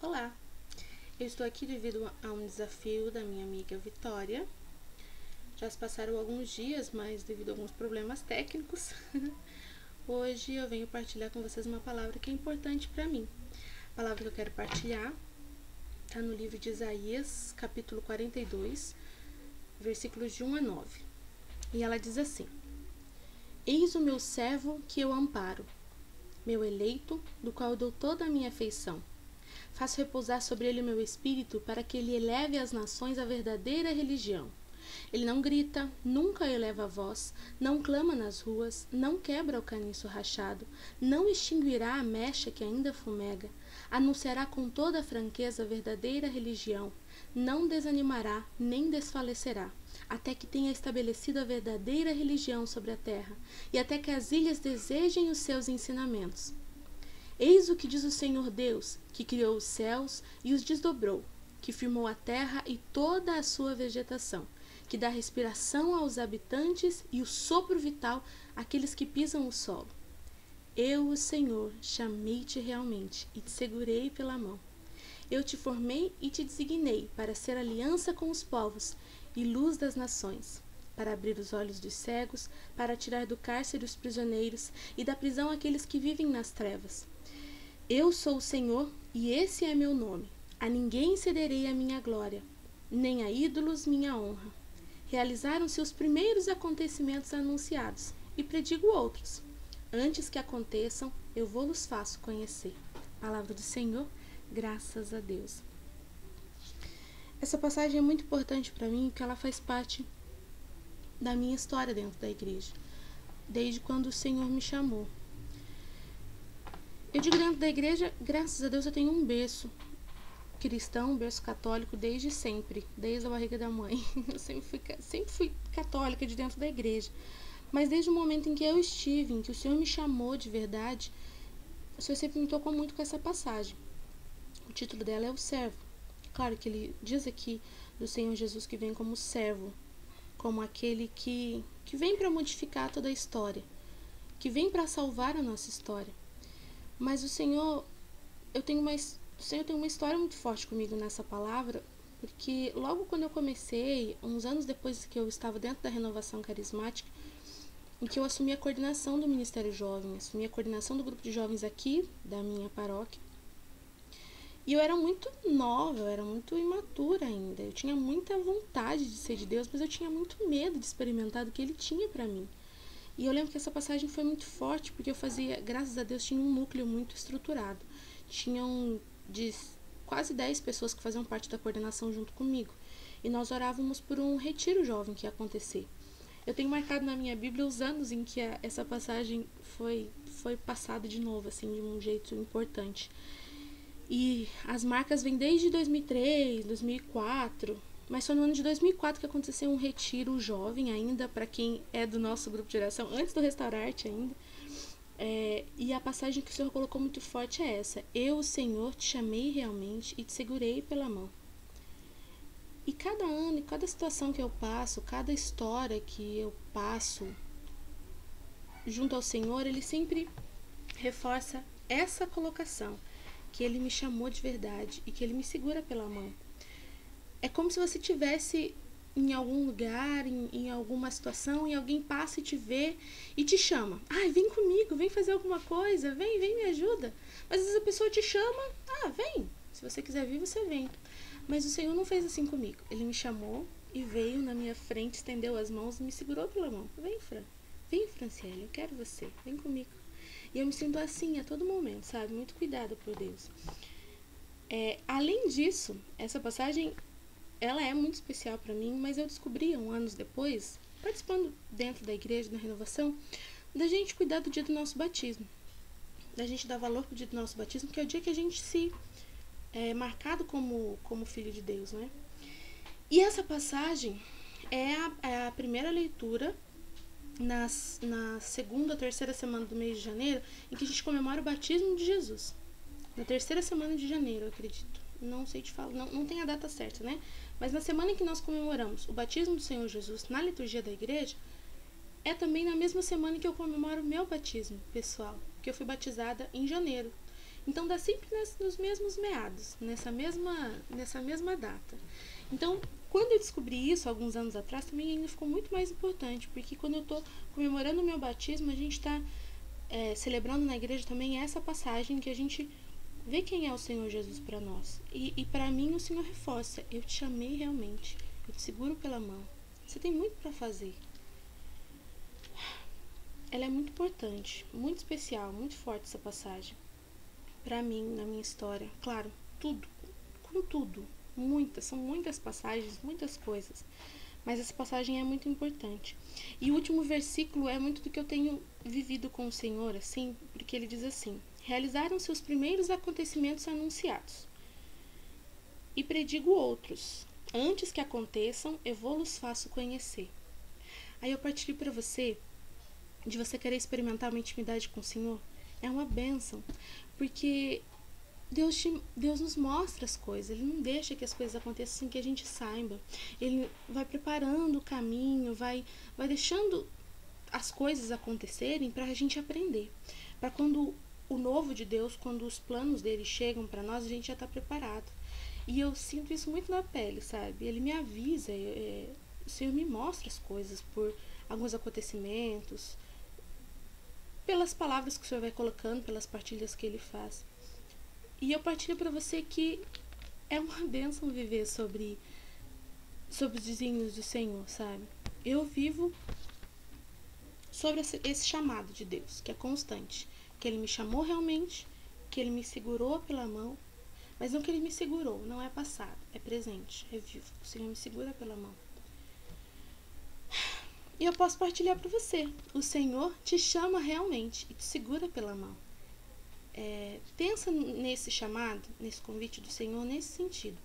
Olá, eu estou aqui devido a um desafio da minha amiga Vitória. Já se passaram alguns dias, mas devido a alguns problemas técnicos, hoje eu venho partilhar com vocês uma palavra que é importante para mim. A palavra que eu quero partilhar está no livro de Isaías, capítulo 42, versículos de 1 a 9. E ela diz assim: Eis o meu servo que eu amparo, meu eleito, do qual eu dou toda a minha afeição. Faço repousar sobre ele o meu espírito, para que ele eleve às nações a verdadeira religião. Ele não grita, nunca eleva a voz, não clama nas ruas, não quebra o caniço rachado, não extinguirá a mecha que ainda fumega, anunciará com toda a franqueza a verdadeira religião, não desanimará nem desfalecerá, até que tenha estabelecido a verdadeira religião sobre a terra, e até que as ilhas desejem os seus ensinamentos. Eis o que diz o Senhor Deus, que criou os céus e os desdobrou, que firmou a terra e toda a sua vegetação, que dá respiração aos habitantes e o sopro vital àqueles que pisam o solo. Eu, o Senhor, chamei-te realmente e te segurei pela mão. Eu te formei e te designei para ser aliança com os povos e luz das nações, para abrir os olhos dos cegos, para tirar do cárcere os prisioneiros e da prisão aqueles que vivem nas trevas. Eu sou o Senhor e esse é meu nome. A ninguém cederei a minha glória, nem a ídolos minha honra. Realizaram-se os primeiros acontecimentos anunciados, e predigo outros. Antes que aconteçam, eu vou-los faço conhecer. Palavra do Senhor, graças a Deus. Essa passagem é muito importante para mim, porque ela faz parte da minha história dentro da igreja, desde quando o Senhor me chamou. Eu digo dentro da igreja, graças a Deus eu tenho um berço cristão, um berço católico desde sempre, desde a barriga da mãe. Eu sempre fui católica de dentro da igreja. Mas desde o momento em que eu estive, em que o Senhor me chamou de verdade, o Senhor sempre me tocou muito com essa passagem. O título dela é O Servo. Claro que ele diz aqui do Senhor Jesus que vem como servo, como aquele que vem para modificar toda a história, que vem para salvar a nossa história. Mas o Senhor tem uma história muito forte comigo nessa palavra, porque logo quando eu comecei, uns anos depois que eu estava dentro da renovação carismática, em que eu assumi a coordenação do Ministério Jovem, assumi a coordenação do grupo de jovens aqui da minha paróquia, e eu era muito nova, eu era muito imatura ainda, eu tinha muita vontade de ser de Deus, mas eu tinha muito medo de experimentar do que Ele tinha para mim. E eu lembro que essa passagem foi muito forte, porque eu fazia, graças a Deus, tinha um núcleo muito estruturado. Tinham de quase 10 pessoas que faziam parte da coordenação junto comigo. E nós orávamos por um retiro jovem que ia acontecer. Eu tenho marcado na minha Bíblia os anos em que essa passagem foi passada de novo, assim, de um jeito importante. E as marcas vêm desde 2003, 2004... Mas foi no ano de 2004 que aconteceu um retiro jovem ainda, para quem é do nosso grupo de oração, antes do Restaurarte ainda. E a passagem que o Senhor colocou muito forte é essa: Eu, o Senhor, te chamei realmente e te segurei pela mão. E cada ano, cada situação que eu passo, cada história que eu passo junto ao Senhor, Ele sempre reforça essa colocação, que Ele me chamou de verdade e que Ele me segura pela mão. É como se você estivesse em algum lugar, em alguma situação, e alguém passa e te vê e te chama. Ai, vem comigo, vem fazer alguma coisa, vem me ajuda. Mas às vezes a pessoa te chama, vem. Se você quiser vir, você vem. Mas o Senhor não fez assim comigo. Ele me chamou e veio na minha frente, estendeu as mãos e me segurou pela mão. Vem, Fran. Vem, Franciele, eu quero você. Vem comigo. E eu me sinto assim a todo momento, sabe? Muito cuidada por Deus. Além disso, essa passagem, ela é muito especial para mim, mas eu descobri anos depois, participando dentro da igreja, da renovação, da gente cuidar do dia do nosso batismo. Da gente dar valor pro dia do nosso batismo, que é o dia que a gente se é marcado como filho de Deus, né? E essa passagem é a primeira leitura na segunda ou terceira semana do mês de janeiro, em que a gente comemora o batismo de Jesus. Na terceira semana de janeiro, eu acredito. Não sei te falar, não tem a data certa, né? Mas na semana em que nós comemoramos o batismo do Senhor Jesus na liturgia da igreja, é também na mesma semana que eu comemoro o meu batismo pessoal, que eu fui batizada em janeiro. Então dá sempre nos mesmos meados, nessa mesma data. Então, quando eu descobri isso alguns anos atrás, também ainda ficou muito mais importante, porque quando eu estou comemorando o meu batismo, a gente está celebrando na igreja também essa passagem que a gente vê quem é o Senhor Jesus para nós. E para mim o Senhor reforça: eu te chamei realmente, eu te seguro pela mão. Você tem muito para fazer. Ela é muito importante, muito especial, muito forte essa passagem. Para mim, na minha história, claro, tudo, com tudo, são muitas passagens, muitas coisas, mas essa passagem é muito importante. E o último versículo é muito do que eu tenho vivido com o Senhor, assim, porque ele diz assim: realizaram-se os primeiros acontecimentos anunciados, e predigo outros, antes que aconteçam, eu vou-los faço conhecer. Aí eu partilho para você, de você querer experimentar uma intimidade com o Senhor, é uma bênção, porque Deus nos mostra as coisas, Ele não deixa que as coisas aconteçam sem que a gente saiba. Ele vai preparando o caminho, vai deixando as coisas acontecerem para a gente aprender. Para quando o novo de Deus, quando os planos dele chegam para nós, a gente já está preparado. E eu sinto isso muito na pele, sabe? Ele me avisa, o Senhor me mostra as coisas por alguns acontecimentos, pelas palavras que o Senhor vai colocando, pelas partilhas que Ele faz. E eu partilho para você que é uma bênção viver sobre os desígnios do Senhor, sabe? Eu vivo sobre esse chamado de Deus, que é constante. Que Ele me chamou realmente, que Ele me segurou pela mão, mas não que Ele me segurou, não é passado, é presente, é vivo. O Senhor me segura pela mão. E eu posso partilhar para você. O Senhor te chama realmente e te segura pela mão. Pensa nesse chamado, nesse convite do Senhor, nesse sentido.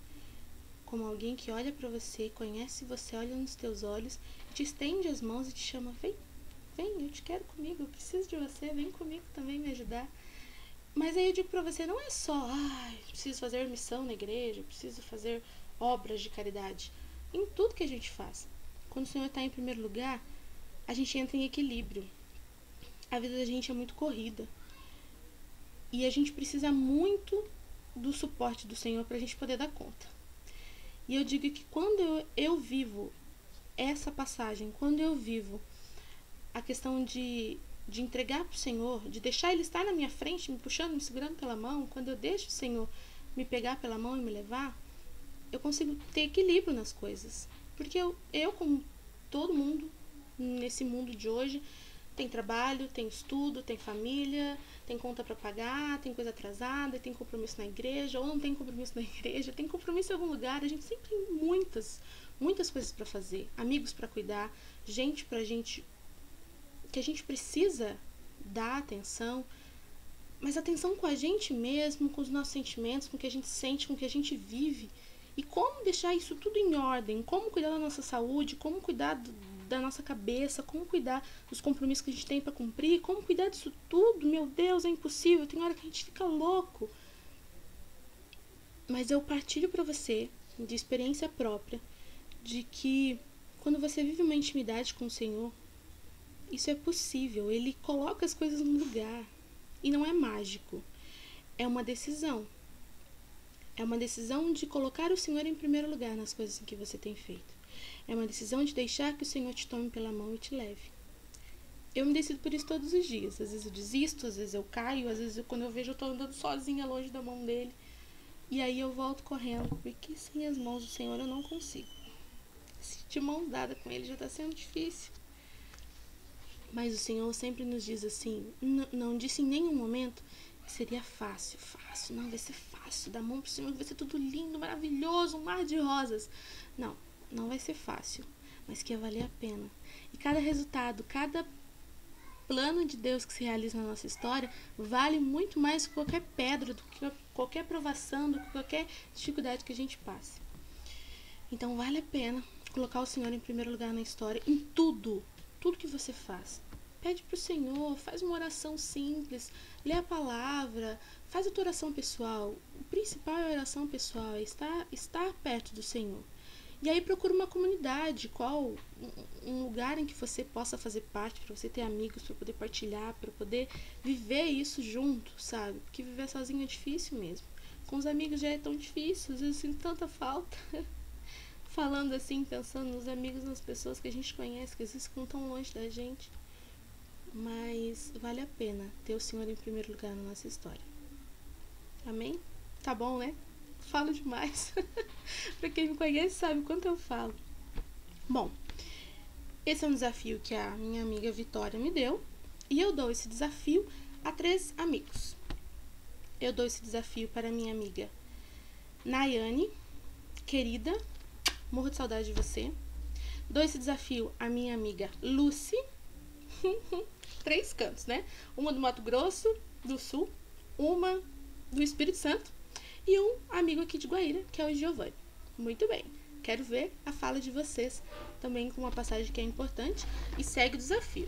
Como alguém que olha para você, conhece você, olha nos teus olhos, te estende as mãos e te chama: vem, eu te quero comigo, eu preciso de você, vem comigo também me ajudar. Mas aí eu digo para você, não é só, preciso fazer missão na igreja, preciso fazer obras de caridade. Em tudo que a gente faz. Quando o Senhor está em primeiro lugar, a gente entra em equilíbrio. A vida da gente é muito corrida. E a gente precisa muito do suporte do Senhor para a gente poder dar conta. E eu digo que quando eu vivo essa passagem, quando eu vivo a questão de entregar para o Senhor, de deixar Ele estar na minha frente, me puxando, me segurando pela mão, quando eu deixo o Senhor me pegar pela mão e me levar, eu consigo ter equilíbrio nas coisas. Porque eu como todo mundo nesse mundo de hoje, tem trabalho, tem estudo, tem família, tem conta para pagar, tem coisa atrasada, tem compromisso na igreja, ou não tem compromisso na igreja, tem compromisso em algum lugar. A gente sempre tem muitas coisas para fazer, amigos para cuidar, gente que a gente precisa dar atenção, mas atenção com a gente mesmo, com os nossos sentimentos, com o que a gente sente, com o que a gente vive. E como deixar isso tudo em ordem, como cuidar da nossa saúde, como cuidar da nossa cabeça, como cuidar dos compromissos que a gente tem para cumprir, como cuidar disso tudo. Meu Deus, é impossível, tem hora que a gente fica louco. Mas eu partilho para você, de experiência própria, de que quando você vive uma intimidade com o Senhor, isso é possível. Ele coloca as coisas no lugar. E não é mágico. É uma decisão. É uma decisão de colocar o Senhor em primeiro lugar nas coisas que você tem feito. É uma decisão de deixar que o Senhor te tome pela mão e te leve. Eu me decido por isso todos os dias. Às vezes eu desisto, às vezes eu caio, às vezes quando eu vejo eu tô andando sozinha longe da mão dele. E aí eu volto correndo, porque sem as mãos do Senhor eu não consigo. De mão dada com Ele já está sendo difícil. Mas o Senhor sempre nos diz assim, não disse em nenhum momento que seria fácil, não vai ser fácil, da mão pro Senhor vai ser tudo lindo, maravilhoso, um mar de rosas. Não vai ser fácil, mas que ia valer a pena. E cada resultado, cada plano de Deus que se realiza na nossa história vale muito mais do que qualquer pedra, do que qualquer provação, do que qualquer dificuldade que a gente passe. Então vale a pena colocar o Senhor em primeiro lugar na história, em tudo que você faz. Pede pro Senhor, faz uma oração simples, lê a palavra, faz a tua oração pessoal. O principal é a oração pessoal, é estar perto do Senhor. E aí procura uma comunidade, um lugar em que você possa fazer parte, para você ter amigos, para poder partilhar, para poder viver isso junto, sabe? Porque viver sozinho é difícil mesmo. Com os amigos já é tão difícil, às vezes eu sinto tanta falta. Falando assim, pensando nos amigos, nas pessoas que a gente conhece, que às vezes ficam tão longe da gente. Mas vale a pena ter o Senhor em primeiro lugar na nossa história. Amém? Tá bom, né? Falo demais. Pra quem me conhece sabe quanto eu falo. Bom, esse é um desafio que a minha amiga Vitória me deu. E eu dou esse desafio a 3 amigos. Eu dou esse desafio para minha amiga Nayane, querida, morro de saudade de você. Dou esse desafio à minha amiga Lucy. 3 cantos, né? Uma do Mato Grosso do Sul, uma do Espírito Santo e um amigo aqui de Guaíra, que é o Giovanni. Muito bem. Quero ver a fala de vocês também com uma passagem que é importante e segue o desafio.